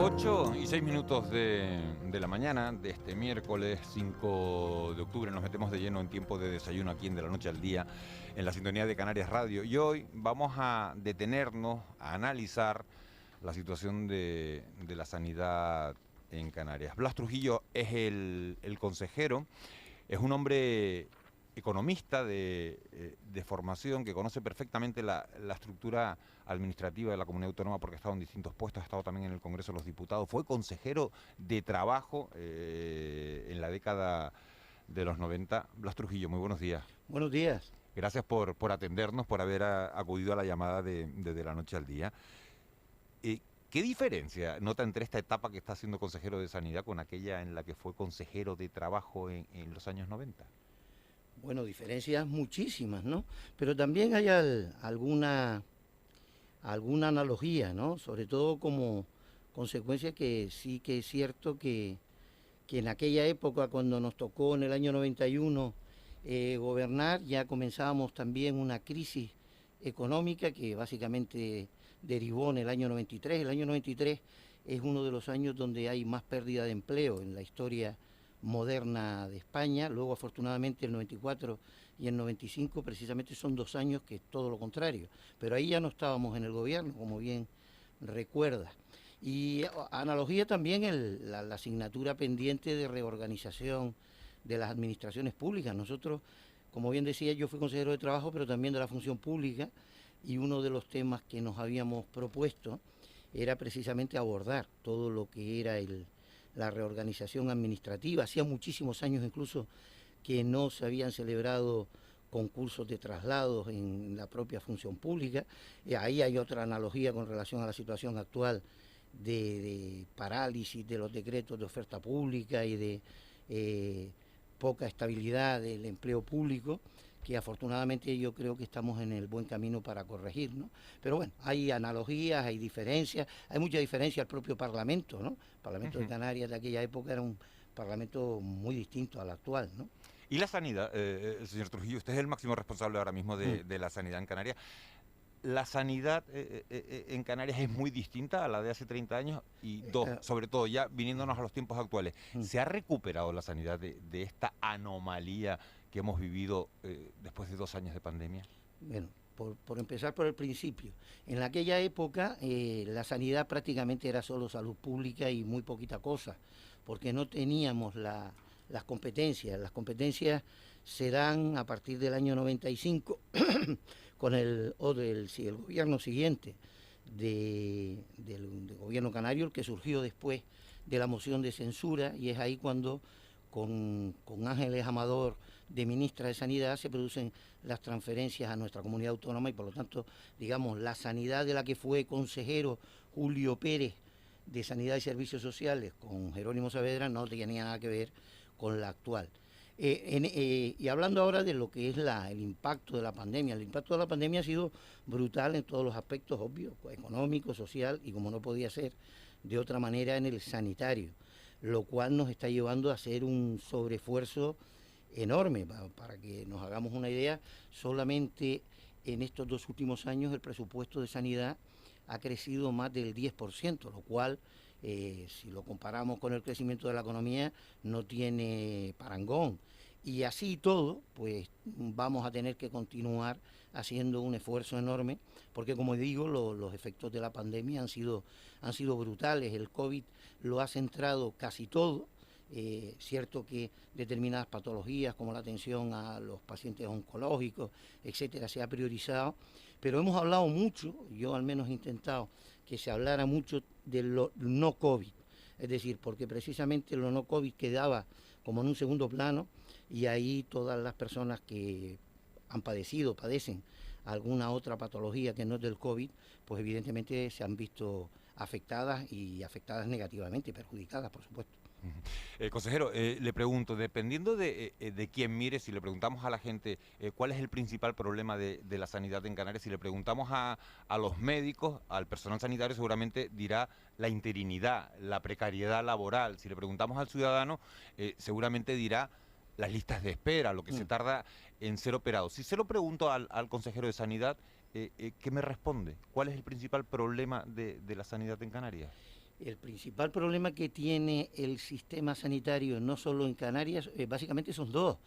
8:06 de la mañana de este miércoles 5 de octubre. Nos metemos de lleno en tiempo de desayuno aquí en De la Noche al Día, en la sintonía de Canarias Radio. Y hoy vamos a detenernos a analizar la situación de la sanidad en Canarias. Blas Trujillo es el consejero, es un hombre economista de formación que conoce perfectamente la estructura administrativa de la comunidad autónoma porque ha estado en distintos puestos, ha estado también en el Congreso de los Diputados, fue consejero de trabajo en la década de los 90. Blas Trujillo, muy buenos días. Buenos días. Gracias por atendernos, por haber acudido a la llamada de la noche al día. ¿Qué diferencia nota entre esta etapa que está siendo consejero de Sanidad con aquella en la que fue consejero de trabajo en los años 90? Bueno, diferencias muchísimas, ¿no? Pero también hay alguna analogía, ¿no? Sobre todo como consecuencia que sí que es cierto que en aquella época, cuando nos tocó en el año 91 gobernar, ya comenzábamos también una crisis económica que básicamente derivó en el año 93. El año 93 es uno de los años donde hay más pérdida de empleo en la historia moderna de España. Luego, afortunadamente, el 94 y el 95 precisamente son 2 años que es todo lo contrario. Pero ahí ya no estábamos en el gobierno, como bien recuerdas. Y analogía también la asignatura pendiente de reorganización de las administraciones públicas. Nosotros, como bien decía, yo fui consejero de trabajo, pero también de la función pública, y uno de los temas que nos habíamos propuesto era precisamente abordar todo lo que era la reorganización administrativa. Hacía muchísimos años incluso que no se habían celebrado concursos de traslados en la propia función pública. Ahí hay otra analogía con relación a la situación actual de parálisis de los decretos de oferta pública y de poca estabilidad del empleo público, que afortunadamente yo creo que estamos en el buen camino para corregir, ¿no? Pero bueno, hay analogías, hay diferencias, hay mucha diferencia al propio Parlamento, ¿no? El Parlamento de Canarias de aquella época era un Parlamento muy distinto al actual, ¿no? Y la sanidad, señor Trujillo, usted es el máximo responsable ahora mismo de la sanidad en Canarias. ¿La sanidad en Canarias es muy distinta a la de hace 30 años? Y dos, sobre todo, ya viniéndonos a los tiempos actuales, ¿se ha recuperado la sanidad de esta anomalía que hemos vivido después de 2 años de pandemia? Bueno, por empezar por el principio, en aquella época la sanidad prácticamente era solo salud pública y muy poquita cosa, porque no teníamos las competencias. Las competencias se dan a partir del año 95 con el gobierno siguiente del gobierno canario, el que surgió después de la moción de censura, y es ahí cuando con Ángeles Amador de ministra de Sanidad se producen las transferencias a nuestra comunidad autónoma, y por lo tanto, digamos, la sanidad de la que fue consejero Julio Pérez de Sanidad y Servicios Sociales con Jerónimo Saavedra no tenía nada que ver con la actual. Y hablando ahora de lo que es el impacto de la pandemia, el impacto de la pandemia ha sido brutal en todos los aspectos, obvios, económico, social y, como no podía ser de otra manera, en el sanitario, lo cual nos está llevando a hacer un sobreesfuerzo enorme. Para que nos hagamos una idea, solamente en estos 2 últimos años el presupuesto de sanidad ha crecido más del 10%, lo cual, si lo comparamos con el crecimiento de la economía, no tiene parangón. Y así todo, pues vamos a tener que continuar haciendo un esfuerzo enorme, porque, como digo, los efectos de la pandemia han sido brutales. El COVID lo ha centrado casi todo. Cierto que determinadas patologías como la atención a los pacientes oncológicos, etcétera, se ha priorizado, pero hemos hablado mucho, yo al menos he intentado que se hablara mucho de lo no COVID, es decir, porque precisamente lo no COVID quedaba como en un segundo plano, y ahí todas las personas que han padecen alguna otra patología que no es del COVID, pues evidentemente se han visto afectadas, y afectadas negativamente, perjudicadas, por supuesto. Consejero, le pregunto, dependiendo de quién mire, si le preguntamos a la gente cuál es el principal problema de la sanidad en Canarias, si le preguntamos a los médicos, al personal sanitario, seguramente dirá la interinidad, la precariedad laboral. Si le preguntamos al ciudadano, seguramente dirá las listas de espera, lo que se tarda en ser operado. Si se lo pregunto al consejero de Sanidad, ¿qué me responde? ¿Cuál es el principal problema de la sanidad en Canarias? El principal problema que tiene el sistema sanitario, no solo en Canarias, básicamente son dos.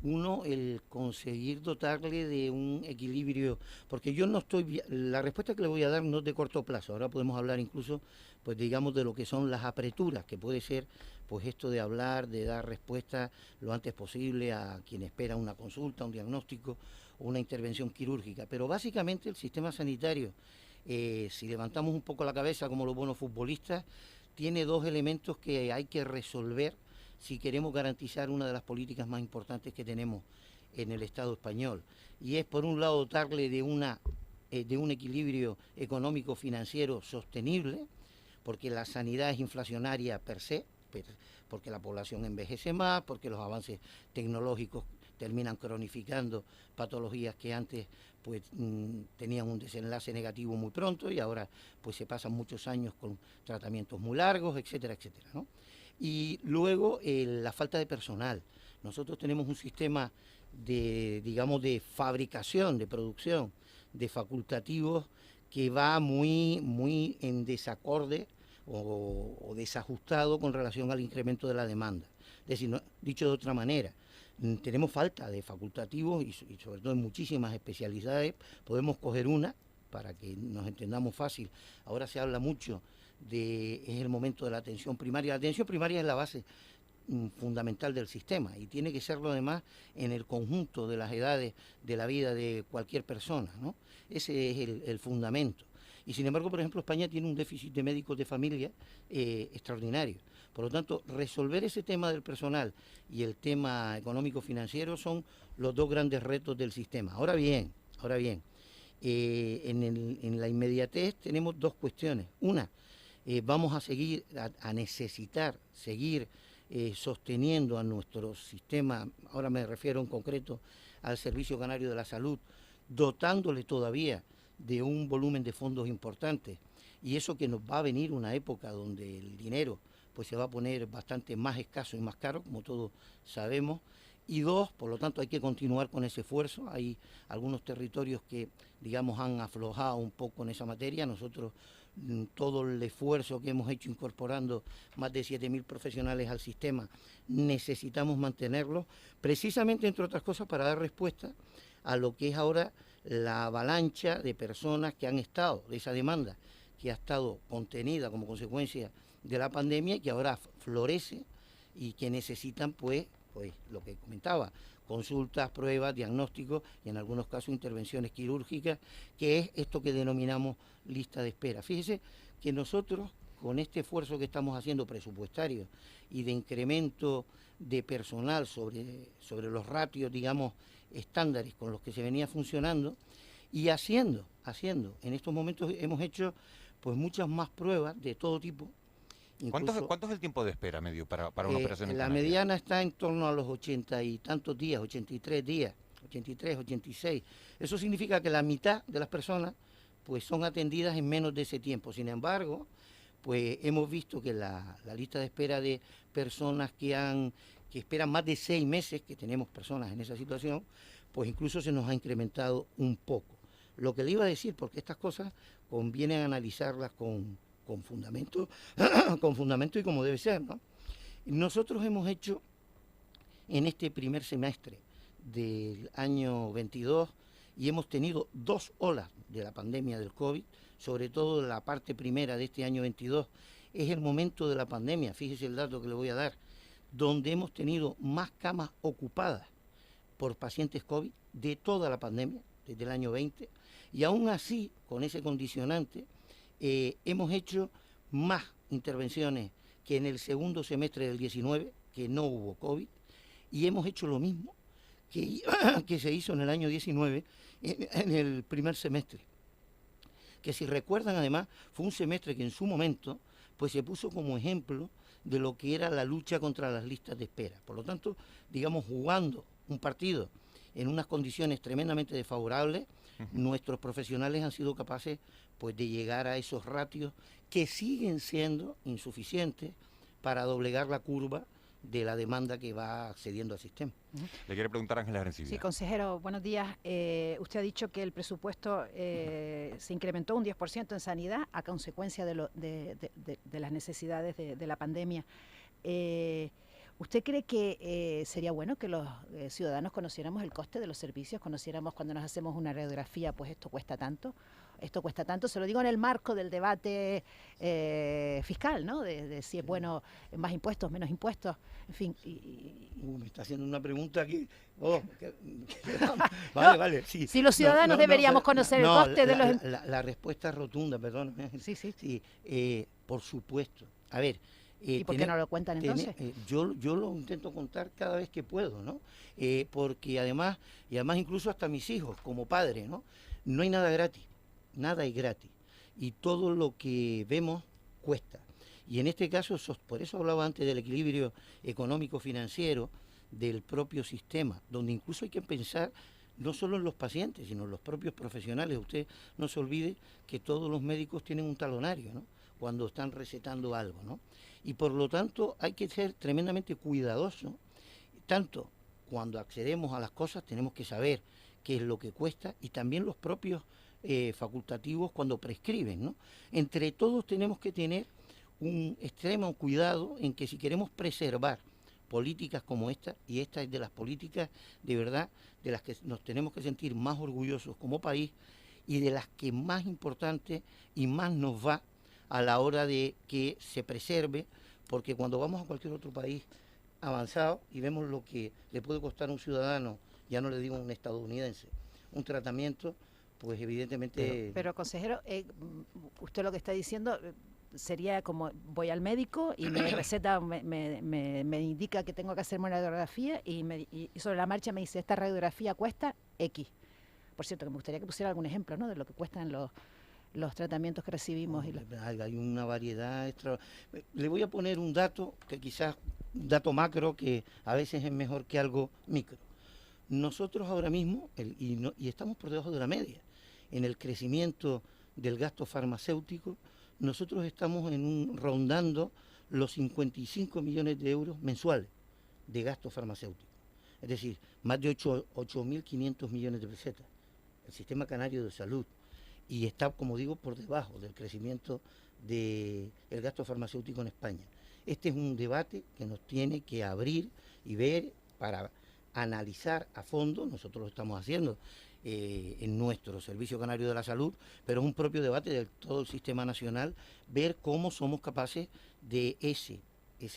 Uno, el conseguir dotarle de un equilibrio, porque yo no estoy, la respuesta que le voy a dar no es de corto plazo, ahora podemos hablar incluso, pues digamos, de lo que son las apreturas, que puede ser, pues esto de hablar, de dar respuesta lo antes posible a quien espera una consulta, un diagnóstico o una intervención quirúrgica, pero básicamente el sistema sanitario, si levantamos un poco la cabeza como los buenos futbolistas, tiene dos elementos que hay que resolver si queremos garantizar una de las políticas más importantes que tenemos en el Estado español. Y es, por un lado, dotarle de un equilibrio económico-financiero sostenible, porque la sanidad es inflacionaria per se, porque la población envejece más, porque los avances tecnológicos terminan cronificando patologías que antes pues tenían un desenlace negativo muy pronto y ahora pues se pasan muchos años con tratamientos muy largos, etcétera, etcétera, ¿no? Y luego la falta de personal. Nosotros tenemos un sistema de, digamos, de fabricación, de producción de facultativos que va muy en desacorde o desajustado con relación al incremento de la demanda. Es decir, dicho de otra manera, tenemos falta de facultativos y sobre todo en muchísimas especialidades. Podemos coger una para que nos entendamos fácil. Ahora se habla mucho es el momento de la atención primaria. La atención primaria es la base fundamental del sistema y tiene que serlo además en el conjunto de las edades de la vida de cualquier persona, ¿no? Ese es el fundamento. Y sin embargo, por ejemplo, España tiene un déficit de médicos de familia extraordinario. Por lo tanto, resolver ese tema del personal y el tema económico-financiero son los dos grandes retos del sistema. Ahora bien, en la inmediatez tenemos dos cuestiones. Una, vamos a necesitar seguir sosteniendo a nuestro sistema, ahora me refiero en concreto al Servicio Canario de la Salud, dotándole todavía de un volumen de fondos importantes, y eso que nos va a venir una época donde el dinero pues se va a poner bastante más escaso y más caro, como todos sabemos. Y dos, por lo tanto hay que continuar con ese esfuerzo. Hay algunos territorios que, digamos, han aflojado un poco en esa materia. Nosotros, todo el esfuerzo que hemos hecho incorporando más de 7.000 profesionales al sistema, necesitamos mantenerlo, precisamente, entre otras cosas, para dar respuesta a lo que es ahora la avalancha de personas que han estado, de esa demanda que ha estado contenida como consecuencia de la pandemia y que ahora florece y que necesitan pues lo que comentaba, consultas, pruebas, diagnósticos y en algunos casos intervenciones quirúrgicas, que es esto que denominamos lista de espera. Fíjese que nosotros, con este esfuerzo que estamos haciendo presupuestario y de incremento de personal sobre los ratios, digamos, estándares con los que se venía funcionando, y haciendo, en estos momentos hemos hecho pues muchas más pruebas de todo tipo. ¿Cuánto es el tiempo de espera medio para una operación en La Canarias? mediana está en torno a los 80 y tantos días, 83 días, 83, 86. Eso significa que la mitad de las personas pues son atendidas en menos de ese tiempo. Sin embargo, pues hemos visto que la lista de espera de personas que esperan más de 6 meses, que tenemos personas en esa situación, pues incluso se nos ha incrementado un poco. Lo que le iba a decir, porque estas cosas conviene analizarlas con fundamento, con fundamento y como debe ser, ¿no? Nosotros hemos hecho en este primer semestre del año 22 y hemos tenido 2 olas de la pandemia del COVID, sobre todo la parte primera de este año 22, es el momento de la pandemia, fíjese el dato que le voy a dar, donde hemos tenido más camas ocupadas por pacientes COVID de toda la pandemia, desde el año 20, y aún así, con ese condicionante, hemos hecho más intervenciones que en el segundo semestre del 19, que no hubo COVID, y hemos hecho lo mismo que se hizo en el año 19 en el primer semestre. Que si recuerdan además, fue un semestre que en su momento pues se puso como ejemplo de lo que era la lucha contra las listas de espera. Por lo tanto, digamos, jugando un partido en unas condiciones tremendamente desfavorables, nuestros profesionales han sido capaces pues de llegar a esos ratios que siguen siendo insuficientes para doblegar la curva de la demanda que va accediendo al sistema. Le quiere preguntar Ángeles Arencibia. Sí, consejero, buenos días. Usted ha dicho que el presupuesto se incrementó un 10% en sanidad a consecuencia de las necesidades de la pandemia. ¿Usted cree que sería bueno que los ciudadanos conociéramos el coste de los servicios, conociéramos cuando nos hacemos una radiografía, pues esto cuesta tanto? Esto cuesta tanto, se lo digo en el marco del debate fiscal, ¿no? De si es bueno más impuestos, menos impuestos, en fin. Me está haciendo una pregunta aquí. Vale. Sí. Si los ciudadanos deberíamos conocer el coste de los... La respuesta es rotunda, perdón. Sí. Por supuesto. A ver... ¿Y por qué no lo cuentan entonces? Yo lo intento contar cada vez que puedo, ¿no? Porque además incluso hasta mis hijos, como padre, ¿no? No hay nada gratis. Nada es gratis y todo lo que vemos cuesta. Y en este caso, por eso hablaba antes del equilibrio económico-financiero del propio sistema, donde incluso hay que pensar no solo en los pacientes, sino en los propios profesionales. Usted no se olvide que todos los médicos tienen un talonario, ¿no? Cuando están recetando algo, ¿no? Y por lo tanto hay que ser tremendamente cuidadoso, tanto cuando accedemos a las cosas tenemos que saber qué es lo que cuesta y también los propios facultativos cuando prescriben, ¿no? Entre todos tenemos que tener un extremo cuidado en que si queremos preservar políticas como esta, y esta es de las políticas de verdad de las que nos tenemos que sentir más orgullosos como país y de las que más importante y más nos va a la hora de que se preserve, porque cuando vamos a cualquier otro país avanzado y vemos lo que le puede costar a un ciudadano, ya no le digo a un estadounidense, un tratamiento, pues evidentemente... Pero consejero, usted lo que está diciendo sería como voy al médico y me receta, me indica que tengo que hacerme una radiografía y sobre la marcha me dice, esta radiografía cuesta X. Por cierto, que me gustaría que pusiera algún ejemplo, ¿no?, de lo que cuestan los tratamientos que recibimos. Hay una variedad extra. Le voy a poner un dato, que quizás un dato macro, que a veces es mejor que algo micro. Nosotros ahora mismo, y estamos por debajo de la media, en el crecimiento del gasto farmacéutico, nosotros estamos rondando los 55 millones de euros mensuales de gasto farmacéutico. Es decir, más de 8.500 millones de pesetas. El Sistema Canario de Salud. Y está, como digo, por debajo del crecimiento del gasto farmacéutico en España. Este es un debate que nos tiene que abrir y ver para analizar a fondo, nosotros lo estamos haciendo en nuestro Servicio Canario de la Salud, pero es un propio debate de todo el sistema nacional, ver cómo somos capaces de ese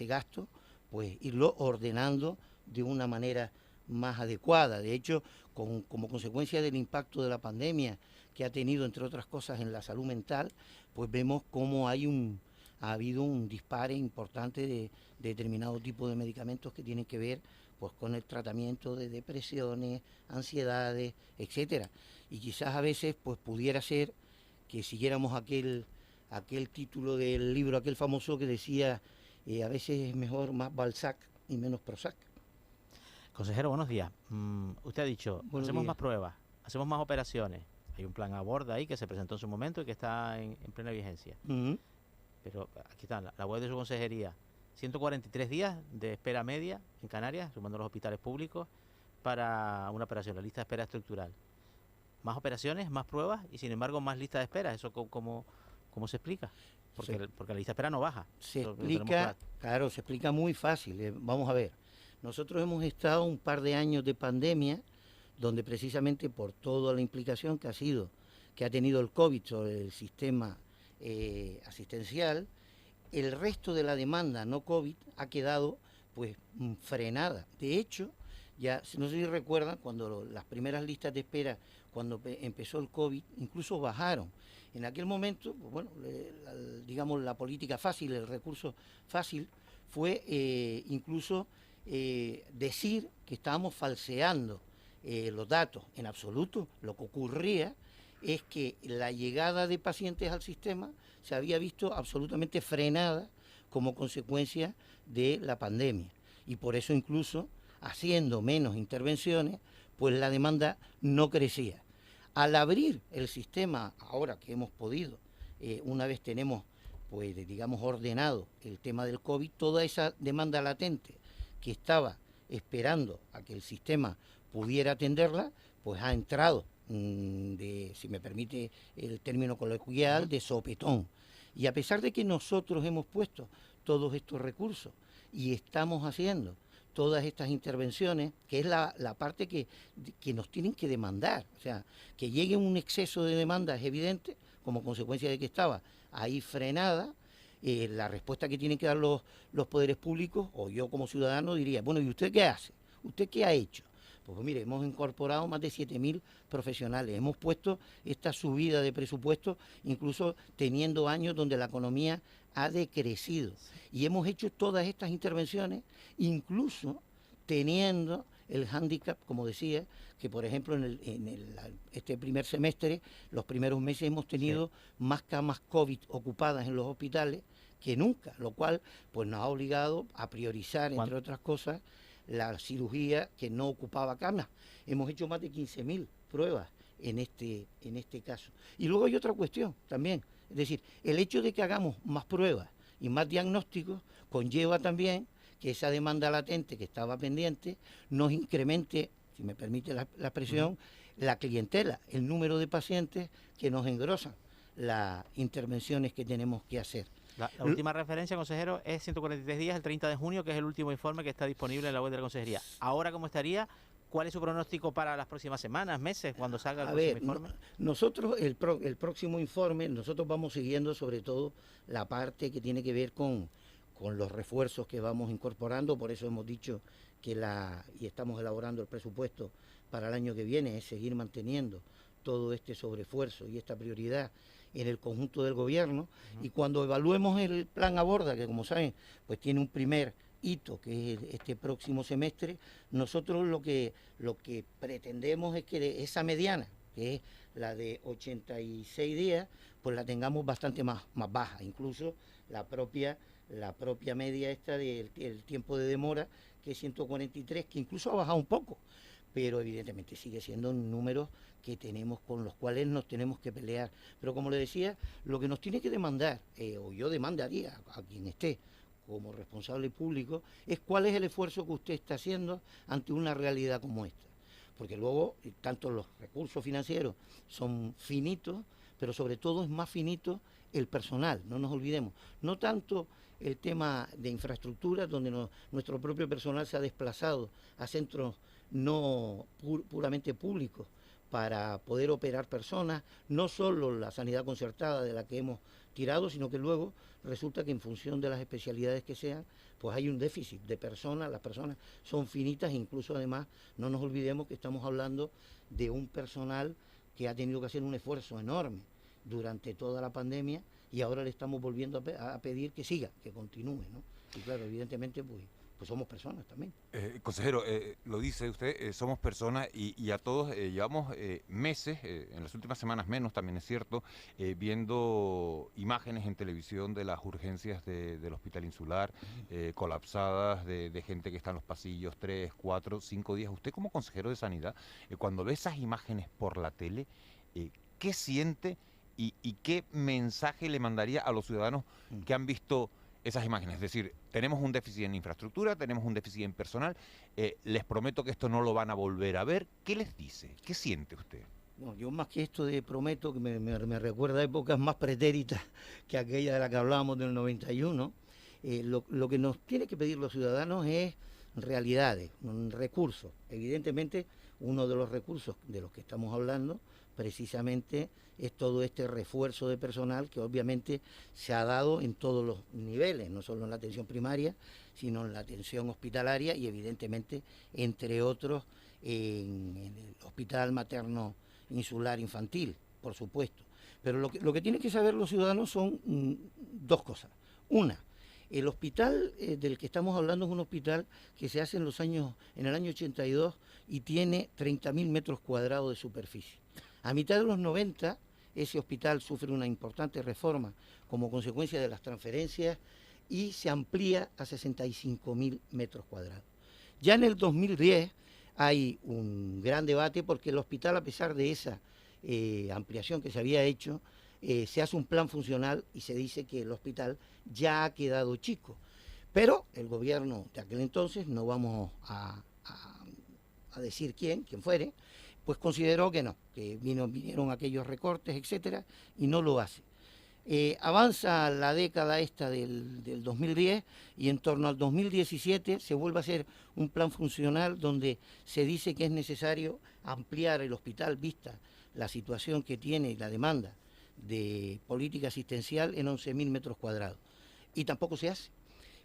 gasto, pues irlo ordenando de una manera más adecuada. De hecho, como consecuencia del impacto de la pandemia que ha tenido, entre otras cosas, en la salud mental, pues vemos cómo ha habido un dispare importante de determinado tipo de medicamentos que tienen que ver pues con el tratamiento de depresiones, ansiedades, etcétera. Y quizás a veces pues pudiera ser que siguiéramos aquel título del libro, aquel famoso que decía a veces es mejor más Balzac y menos Prozac. Consejero, buenos días. Usted ha dicho, hacemos más pruebas, hacemos más operaciones. Hay un plan Aborda ahí que se presentó en su momento y que está en plena vigencia. Pero aquí está la web de su consejería. 143 días de espera media en Canarias, sumando los hospitales públicos, para una operación, la lista de espera estructural. Más operaciones, más pruebas y sin embargo más lista de espera. ¿Eso cómo se explica? Porque la lista de espera no baja. Se explica muy fácil. Vamos a ver. Nosotros hemos estado un par de años de pandemia, donde precisamente por toda la implicación que ha tenido el COVID sobre el sistema asistencial, el resto de la demanda no COVID ha quedado pues frenada. De hecho, ya no sé si recuerdan, cuando las primeras listas de espera, cuando empezó el COVID, incluso bajaron. En aquel momento, pues bueno, digamos la política fácil, el recurso fácil, fue incluso decir que estábamos falseando los datos. En absoluto, lo que ocurría es que la llegada de pacientes al sistema se había visto absolutamente frenada como consecuencia de la pandemia. Y por eso incluso, haciendo menos intervenciones, pues la demanda no crecía. Al abrir el sistema, ahora que hemos podido, una vez tenemos, pues digamos, ordenado el tema del COVID, toda esa demanda latente que estaba esperando a que el sistema pudiera atenderla, pues ha entrado, si me permite el término coloquial, de sopetón. Y a pesar de que nosotros hemos puesto todos estos recursos y estamos haciendo todas estas intervenciones, que es la parte que nos tienen que demandar, o sea, que llegue un exceso de demanda es evidente, como consecuencia de que estaba ahí frenada. La respuesta que tienen que dar los poderes públicos, o yo como ciudadano diría, bueno, ¿y usted qué hace? ¿Usted qué ha hecho? Pues mire, hemos incorporado más de 7.000 profesionales, hemos puesto esta subida de presupuesto, incluso teniendo años donde la economía ha decrecido. Y hemos hecho todas estas intervenciones, incluso teniendo el hándicap, como decía, que por ejemplo este primer semestre, los primeros meses hemos tenido más camas COVID ocupadas en los hospitales que nunca, lo cual pues nos ha obligado a priorizar, entre otras cosas, la cirugía que no ocupaba camas. Hemos hecho más de 15.000 pruebas en este caso. Y luego hay otra cuestión también, es decir, el hecho de que hagamos más pruebas y más diagnósticos conlleva también que esa demanda latente que estaba pendiente nos incremente, si me permite la expresión, la clientela, el número de pacientes que nos engrosan las intervenciones que tenemos que hacer. La última referencia, consejero, es 143 días, el 30 de junio, que es el último informe que está disponible en la web de la consejería. Ahora, ¿cómo estaría? ¿Cuál es su pronóstico para las próximas semanas, meses, cuando salga el próximo informe? Nosotros, el próximo informe, nosotros vamos siguiendo sobre todo la parte que tiene que ver con los refuerzos que vamos incorporando, por eso hemos dicho que y estamos elaborando el presupuesto para el año que viene, es seguir manteniendo todo este sobreesfuerzo y esta prioridad en el conjunto del gobierno. Y cuando evaluemos el plan Aborda, que como saben, pues tiene un primer hito, que es este próximo semestre, nosotros lo que pretendemos es que esa mediana, que es la de 86 días, pues la tengamos bastante más baja, incluso la propia media esta del tiempo de demora, que es 143, que incluso ha bajado un poco, pero evidentemente sigue siendo un número que tenemos, con los cuales nos tenemos que pelear. Pero como le decía, lo que nos tiene que demandar, o yo demandaría a quien esté como responsable público, es cuál es el esfuerzo que usted está haciendo ante una realidad como esta. Porque luego, tanto los recursos financieros son finitos, pero sobre todo es más finito el personal, no nos olvidemos. No tanto el tema de infraestructura, donde nuestro propio personal se ha desplazado a centros no puramente públicos para poder operar personas, no solo la sanidad concertada de la que hemos tirado, sino que luego resulta que en función de las especialidades que sean, pues hay un déficit de personas, las personas son finitas, incluso además no nos olvidemos que estamos hablando de un personal que ha tenido que hacer un esfuerzo enorme durante toda la pandemia y ahora le estamos volviendo a pedir que siga, que continúe, ¿no? Y claro, evidentemente pues somos personas también. Consejero, lo dice usted, somos personas y a todos llevamos meses, en las últimas semanas menos, también es cierto, viendo imágenes en televisión de las urgencias del Hospital Insular, colapsadas, de gente que está en los pasillos 3, 4, 5 días. Usted como consejero de Sanidad, cuando ve esas imágenes por la tele, ¿qué siente y qué mensaje le mandaría a los ciudadanos que han visto esas imágenes? Es decir, tenemos un déficit en infraestructura, tenemos un déficit en personal, les prometo que esto no lo van a volver a ver. ¿Qué les dice? ¿Qué siente usted? No, yo más que esto de prometo, que me recuerda a épocas más pretéritas que aquella de la que hablábamos del 91, lo que nos tiene que pedir los ciudadanos es realidades, recursos. Evidentemente, uno de los recursos de los que estamos hablando precisamente es todo este refuerzo de personal que obviamente se ha dado en todos los niveles, no solo en la atención primaria, sino en la atención hospitalaria y evidentemente, entre otros, en el Hospital Materno Insular Infantil, por supuesto. Pero lo que tienen que saber los ciudadanos son dos cosas. Una, el hospital del que estamos hablando es un hospital que se hace en el año 82 y tiene 30.000 metros cuadrados de superficie. A mitad de los 90, ese hospital sufre una importante reforma como consecuencia de las transferencias y se amplía a 65.000 metros cuadrados. Ya en el 2010 hay un gran debate porque el hospital, a pesar de esa ampliación que se había hecho, se hace un plan funcional y se dice que el hospital ya ha quedado chico. Pero el gobierno de aquel entonces, no vamos a decir quién fuere, pues consideró que no, que vinieron aquellos recortes, etcétera, y no lo hace. Avanza la década esta del 2010 y en torno al 2017 se vuelve a hacer un plan funcional donde se dice que es necesario ampliar el hospital vista la situación que tiene y la demanda de política asistencial en 11.000 metros cuadrados. Y tampoco se hace.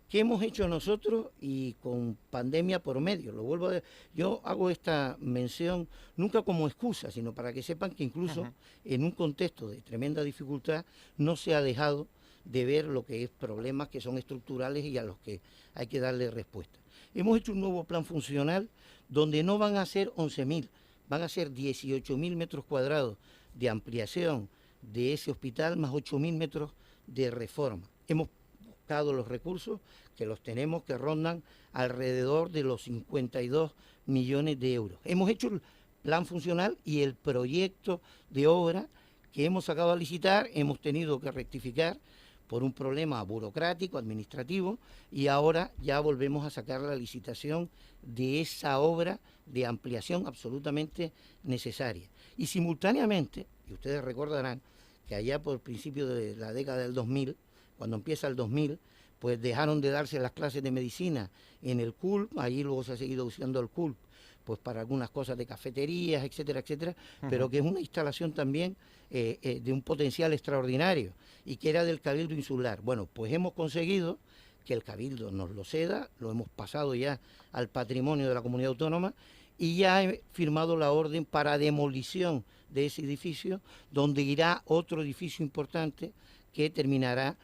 ¿Qué hemos hecho nosotros y con pandemia por medio? Lo vuelvo a decir. Yo hago esta mención nunca como excusa, sino para que sepan que incluso en un contexto de tremenda dificultad no se ha dejado de ver lo que es problemas que son estructurales y a los que hay que darle respuesta. Hemos hecho un nuevo plan funcional donde no van a ser 11.000, van a ser 18.000 metros cuadrados de ampliación de ese hospital más 8.000 metros de reforma. Hemos buscado los recursos, que los tenemos, que rondan alrededor de los 52 millones de euros. Hemos hecho el plan funcional y el proyecto de obra que hemos sacado a licitar, hemos tenido que rectificar por un problema burocrático, administrativo, y ahora ya volvemos a sacar la licitación de esa obra de ampliación absolutamente necesaria. Y simultáneamente, y ustedes recordarán que allá por el principio de la década del 2000, cuando empieza el 2000, pues dejaron de darse las clases de medicina en el CULP, allí luego se ha seguido usando el CULP, pues para algunas cosas de cafeterías, etcétera, etcétera, pero que es una instalación también de un potencial extraordinario y que era del Cabildo Insular. Bueno, pues hemos conseguido que el Cabildo nos lo ceda, lo hemos pasado ya al patrimonio de la comunidad autónoma y ya he firmado la orden para demolición de ese edificio, donde irá otro edificio importante que terminará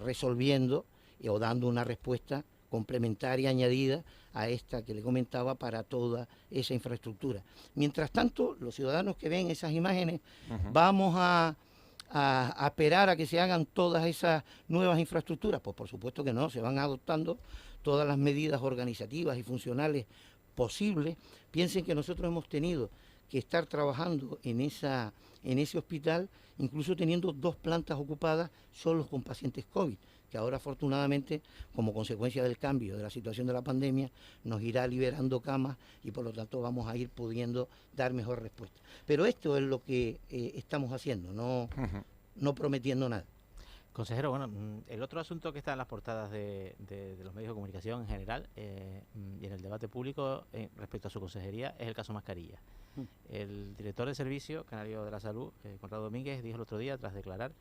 resolviendo o dando una respuesta complementaria añadida a esta que le comentaba para toda esa infraestructura. Mientras tanto, los ciudadanos que ven esas imágenes, vamos a esperar a que se hagan todas esas nuevas infraestructuras. Pues por supuesto que no, se van adoptando todas las medidas organizativas y funcionales posibles. Piensen que nosotros hemos tenido que estar trabajando en ese hospital, incluso teniendo 2 plantas ocupadas solo con pacientes COVID, que ahora afortunadamente, como consecuencia del cambio de la situación de la pandemia, nos irá liberando camas y por lo tanto vamos a ir pudiendo dar mejor respuesta. Pero esto es lo que estamos haciendo, no prometiendo nada. Consejero, bueno, el otro asunto que está en las portadas de los medios de comunicación en general y en el debate público respecto a su consejería es el caso Mascarilla. El director del Servicio Canario de la Salud, Conrado Domínguez, dijo el otro día, tras declarar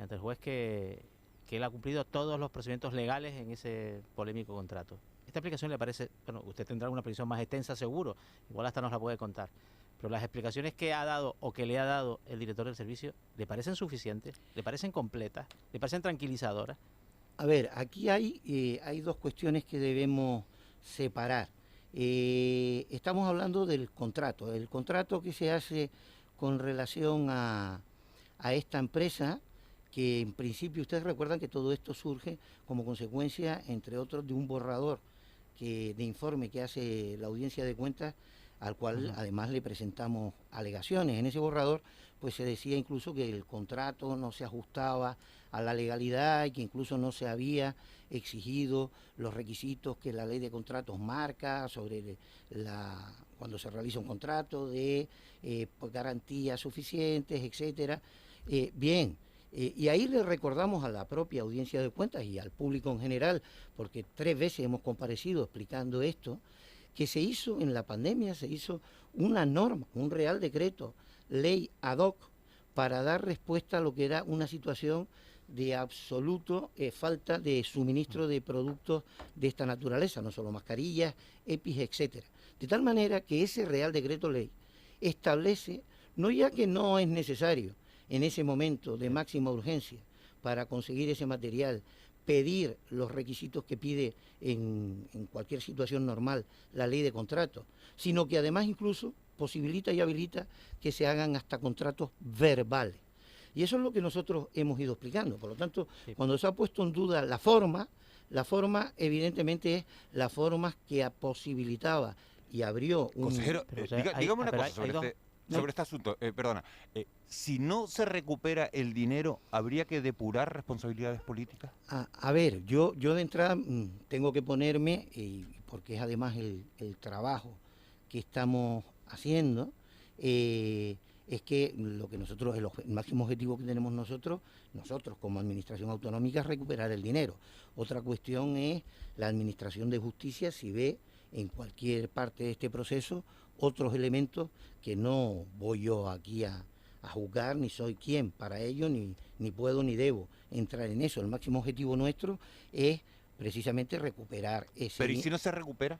ante el juez que él ha cumplido todos los procedimientos legales en ese polémico contrato. ¿Esta explicación le parece, bueno, usted tendrá una previsión más extensa seguro, igual hasta nos la puede contar, pero las explicaciones que ha dado o que le ha dado el director del servicio, ¿le parecen suficientes? ¿Le parecen completas? ¿Le parecen tranquilizadoras? A ver, aquí hay 2 cuestiones que debemos separar. Estamos hablando del contrato. El contrato que se hace con relación a esta empresa, que en principio ustedes recuerdan que todo esto surge como consecuencia, entre otros, de un borrador de informe que hace la Audiencia de Cuentas, al cual además le presentamos alegaciones. En ese borrador pues se decía incluso que el contrato no se ajustaba a la legalidad y que incluso no se había exigido los requisitos que la ley de contratos marca sobre cuando se realiza un contrato de garantías suficientes, etcétera. Y ahí le recordamos a la propia Audiencia de Cuentas y al público en general, porque 3 veces hemos comparecido explicando esto, que se hizo en la pandemia, se hizo una norma, un real decreto, ley ad hoc, para dar respuesta a lo que era una situación de absoluto falta de suministro de productos de esta naturaleza, no solo mascarillas, EPIs, etcétera. De tal manera que ese real decreto ley establece, no ya que no es necesario en ese momento de máxima urgencia para conseguir ese material, pedir los requisitos que pide en cualquier situación normal la ley de contrato, sino que además incluso posibilita y habilita que se hagan hasta contratos verbales. Y eso es lo que nosotros hemos ido explicando. Por lo tanto, cuando se ha puesto en duda la forma evidentemente es la forma que posibilitaba y abrió un... Consejero, dígame una cosa sobre este... Sobre este asunto, perdona, si no se recupera el dinero, ¿habría que depurar responsabilidades políticas? A ver, yo de entrada tengo que ponerme, porque es además el trabajo que estamos haciendo, es que lo que nosotros, el máximo objetivo que tenemos nosotros como administración autonómica, es recuperar el dinero. Otra cuestión es la administración de justicia, si ve en cualquier parte de este proceso otros elementos que no voy yo aquí a juzgar, ni soy quien para ello, ni puedo ni debo entrar en eso. El máximo objetivo nuestro es precisamente recuperar ese... Pero ¿y si no se recupera?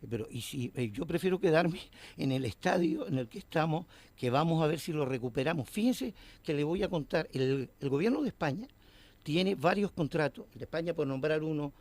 Pero y si yo prefiero quedarme en el estadio en el que estamos, que vamos a ver si lo recuperamos. Fíjense que le voy a contar, el gobierno de España tiene varios contratos, el de España por nombrar uno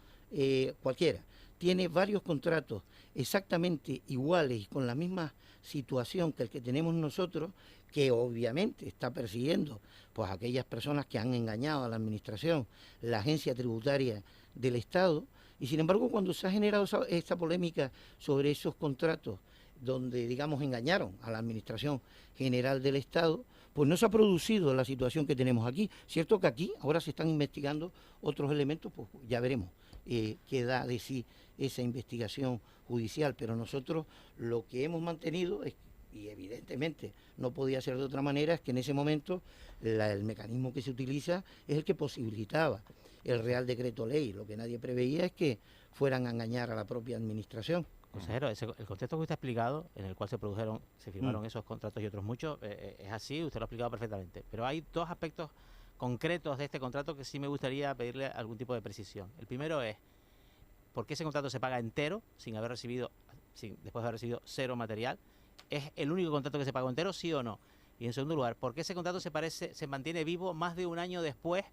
cualquiera, tiene varios contratos exactamente iguales y con la misma situación que el que tenemos nosotros, que obviamente está persiguiendo pues aquellas personas que han engañado a la administración, la agencia tributaria del Estado. Y sin embargo, cuando se ha generado esta polémica sobre esos contratos donde, digamos, engañaron a la Administración General del Estado, pues no se ha producido la situación que tenemos aquí. Cierto que aquí ahora se están investigando otros elementos, pues ya veremos qué da de sí esa investigación judicial, pero nosotros lo que hemos mantenido es, y evidentemente no podía ser de otra manera, es que en ese momento el mecanismo que se utiliza es el que posibilitaba el Real Decreto Ley. Lo que nadie preveía es que fueran a engañar a la propia administración. Consejero, el contexto que usted ha explicado, en el cual se firmaron esos contratos y otros muchos, es así, usted lo ha explicado perfectamente. Pero hay dos aspectos concretos de este contrato que sí me gustaría pedirle algún tipo de precisión. El primero es, ¿por qué ese contrato se paga entero, después de haber recibido cero material? ¿Es el único contrato que se pagó entero, sí o no? Y en segundo lugar, ¿por qué ese contrato se mantiene vivo más de un año después,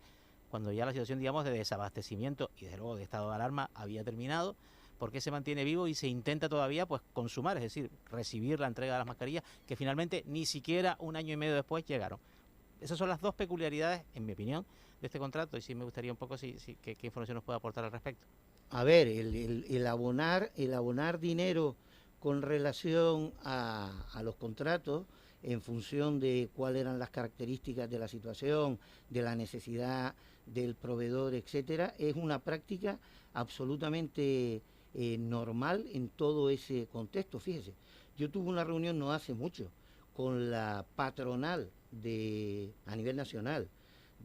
cuando ya la situación, digamos, de desabastecimiento y desde luego de estado de alarma había terminado? ¿Por qué se mantiene vivo y se intenta todavía pues consumar, es decir, recibir la entrega de las mascarillas que finalmente ni siquiera un año y medio después llegaron? Esas son las dos peculiaridades, en mi opinión, de este contrato, y sí me gustaría un poco qué información nos puede aportar al respecto. A ver, el abonar dinero con relación a los contratos en función de cuáles eran las características de la situación, de la necesidad del proveedor, etcétera, es una práctica absolutamente normal en todo ese contexto. Fíjese, yo tuve una reunión no hace mucho con la patronal a nivel nacional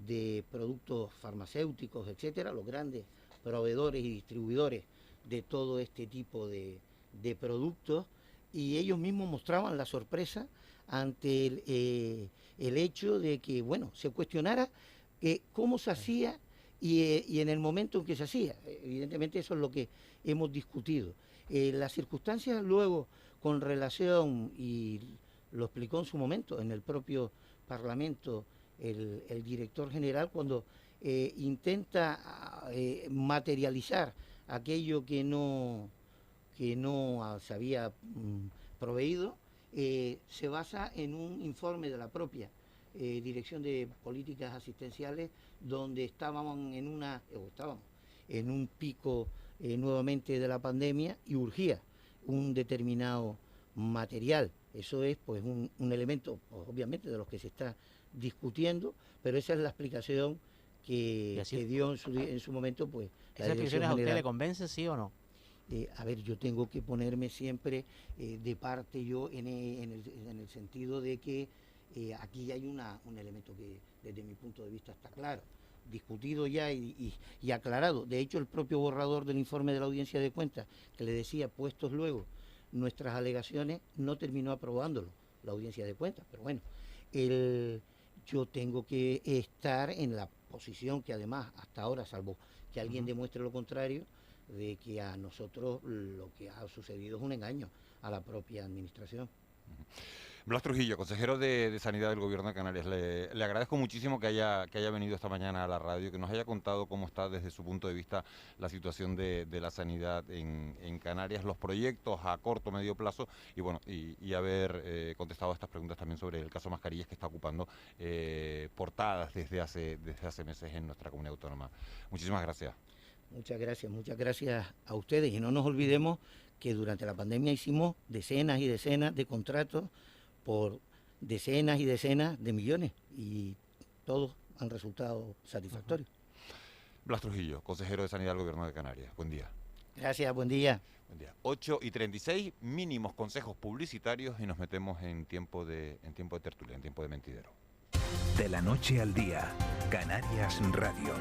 de productos farmacéuticos, etcétera, los grandes proveedores y distribuidores de todo este tipo de productos, y ellos mismos mostraban la sorpresa ante el hecho de que, bueno, se cuestionara cómo se hacía y en el momento en que se hacía. Evidentemente eso es lo que hemos discutido. Las circunstancias luego con relación, y lo explicó en su momento en el propio Parlamento el director general, cuando intenta materializar aquello que no se había proveído, se basa en un informe de la propia Dirección de Políticas Asistenciales, donde estábamos en un pico nuevamente de la pandemia y urgía un determinado material. Eso es pues un elemento, pues, obviamente, de los que se está discutiendo, pero esa es la explicación que dio en su momento pues la ¿Esas Dirección explicaciones a usted General. le convencen, sí o no? A ver, yo tengo que ponerme siempre de parte yo en el sentido de que aquí hay un elemento que desde mi punto de vista está claro, discutido ya y aclarado. De hecho, el propio borrador del informe de la Audiencia de Cuentas, que le decía, puestos luego nuestras alegaciones, no terminó aprobándolo la Audiencia de Cuentas. Pero bueno, yo tengo que estar en la posición que además hasta ahora, salvo que alguien demuestre lo contrario, de que a nosotros lo que ha sucedido es un engaño a la propia administración. Blas Trujillo, consejero de Sanidad del Gobierno de Canarias, le agradezco muchísimo que haya venido esta mañana a la radio, que nos haya contado cómo está desde su punto de vista la situación de la sanidad en Canarias, los proyectos a corto, medio plazo, y bueno, y haber contestado a estas preguntas también sobre el caso Mascarillas, que está ocupando portadas desde hace meses en nuestra comunidad autónoma. Muchísimas gracias. Muchas gracias a ustedes, y no nos olvidemos que durante la pandemia hicimos decenas y decenas de contratos por decenas y decenas de millones y todos han resultado satisfactorios. Blas Trujillo, consejero de Sanidad del Gobierno de Canarias. Buen día. Gracias, buen día. Buen día. 8:36, mínimos consejos publicitarios y nos metemos en tiempo de tertulia, en tiempo de mentidero. De la noche al día, Canarias Radio.